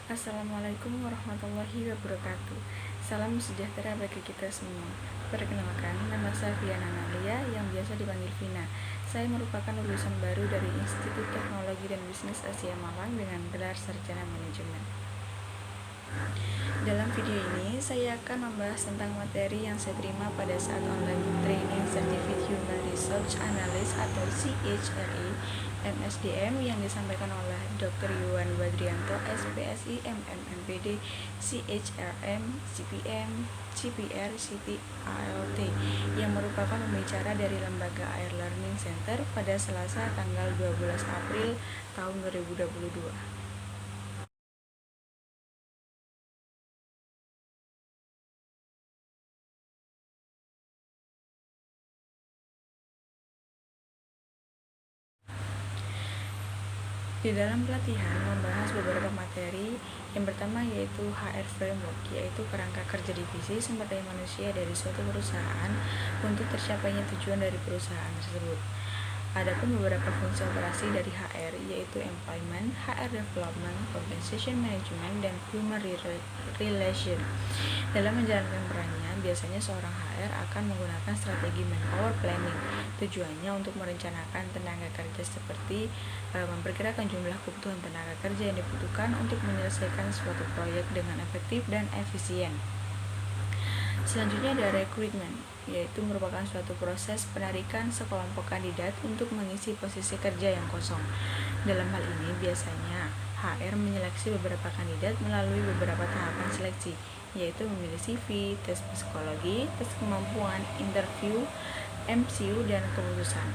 Assalamualaikum warahmatullahi wabarakatuh. Salam sejahtera bagi kita semua. Perkenalkan, nama saya Viana Nalia yang biasa dipanggil Vina. Saya merupakan lulusan baru dari Institut Teknologi dan Bisnis Asia Malang dengan gelar Sarjana Manajemen. Dalam video ini, saya akan membahas tentang materi yang saya terima pada saat online training Certificate Human Resource Analyst atau CHRE MSDM yang disampaikan oleh Dr. Yuwan Badrianto, SPSI, MMMPD, CHRM, CPM, CPR, City ALT yang merupakan pembicara dari Lembaga Air Learning Center pada Selasa tanggal 12 April tahun 2022. Di dalam pelatihan membahas beberapa materi. Yang pertama yaitu HR Framework, yaitu kerangka kerja divisi sumber daya manusia dari suatu perusahaan untuk tercapainya tujuan dari perusahaan tersebut. Adapun beberapa fungsi operasi dari HR yaitu Employment, HR Development, Compensation Management, dan Human Relation. Dalam menjalankan perannya, biasanya seorang HR akan menggunakan strategi manpower planning. Tujuannya untuk merencanakan tenaga kerja seperti memperkirakan jumlah kebutuhan tenaga kerja yang dibutuhkan untuk menyelesaikan suatu proyek dengan efektif dan efisien. Selanjutnya ada recruitment, yaitu merupakan suatu proses penarikan sekelompok kandidat untuk mengisi posisi kerja yang kosong. Dalam hal ini biasanya HR menyeleksi beberapa kandidat melalui beberapa tahapan seleksi, yaitu memilih CV, tes psikologi, tes kemampuan, interview, MCU, dan keputusan.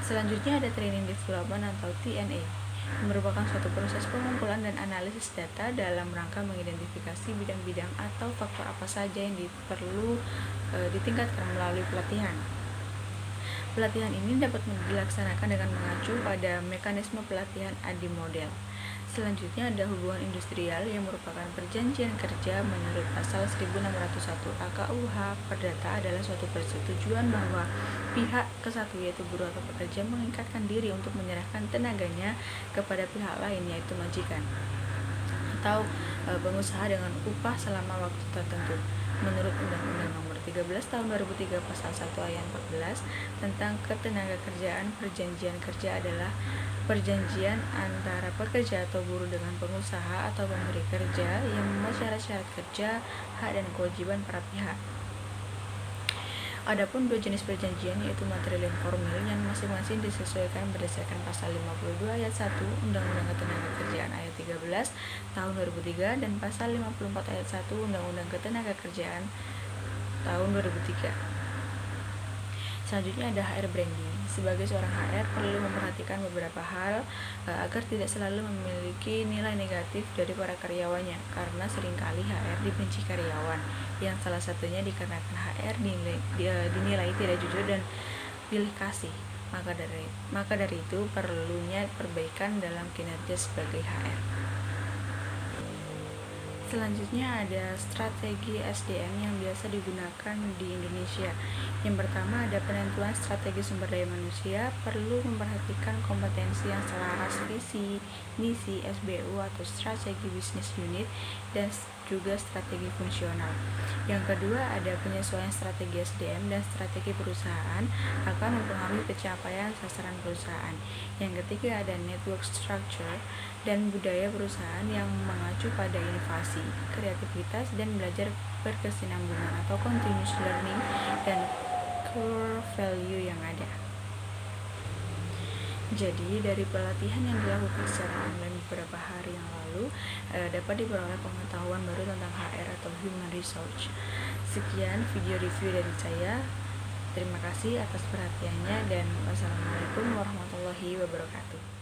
Selanjutnya ada training development atau TNA, merupakan suatu proses pengumpulan dan analisis data dalam rangka mengidentifikasi bidang-bidang atau faktor apa saja yang perlu ditingkatkan melalui pelatihan. Pelatihan ini dapat dilaksanakan dengan mengacu pada mekanisme pelatihan ADI model. Selanjutnya ada hubungan industrial yang merupakan perjanjian kerja menurut pasal 1601 AKUH Perdata adalah suatu persetujuan bahwa pihak ke-1 yaitu buruh atau pekerja mengikatkan diri untuk menyerahkan tenaganya kepada pihak lain yaitu majikan atau pengusaha dengan upah selama waktu tertentu. Menurut Undang-Undang Nomor 13 Tahun 2003 Pasal 1 Ayat 14 tentang ketenagakerjaan, perjanjian kerja adalah perjanjian antara pekerja atau buruh dengan pengusaha atau pemberi kerja yang memuat syarat-syarat kerja, hak dan kewajiban para pihak. Adapun dua jenis perjanjian yaitu material dan formil yang masing-masing disesuaikan berdasarkan pasal 52 ayat 1 Undang-Undang Ketenagakerjaan ayat 13 tahun 2003 dan pasal 54 ayat 1 Undang-Undang Ketenagakerjaan tahun 2003. Selanjutnya ada HR branding. Sebagai seorang HR perlu memperhatikan beberapa hal agar tidak selalu memiliki nilai negatif dari para karyawannya, karena seringkali HR dibenci karyawan, yang salah satunya dikarenakan HR dinilai tidak jujur dan pilih kasih. Maka dari itu perlunya perbaikan dalam kinerja sebagai HR. Selanjutnya ada strategi SDM yang biasa digunakan di Indonesia. Yang pertama ada penentuan strategi sumber daya manusia, perlu memperhatikan kompetensi yang selaras visi, misi SBU atau strategi bisnis unit, dan juga strategi fungsional. Yang kedua ada penyesuaian strategi SDM dan strategi perusahaan akan mempengaruhi pencapaian sasaran perusahaan. Yang ketiga ada network structure dan budaya perusahaan yang mengacu pada inovasi, kreativitas, dan belajar berkesinambungan atau continuous learning dan core value yang ada. Jadi dari pelatihan yang dilakukan secara online beberapa hari yang lalu dapat diperoleh pengetahuan baru tentang HR atau Human Resource. Sekian video review dari saya. Terima kasih atas perhatiannya dan wassalamualaikum warahmatullahi wabarakatuh.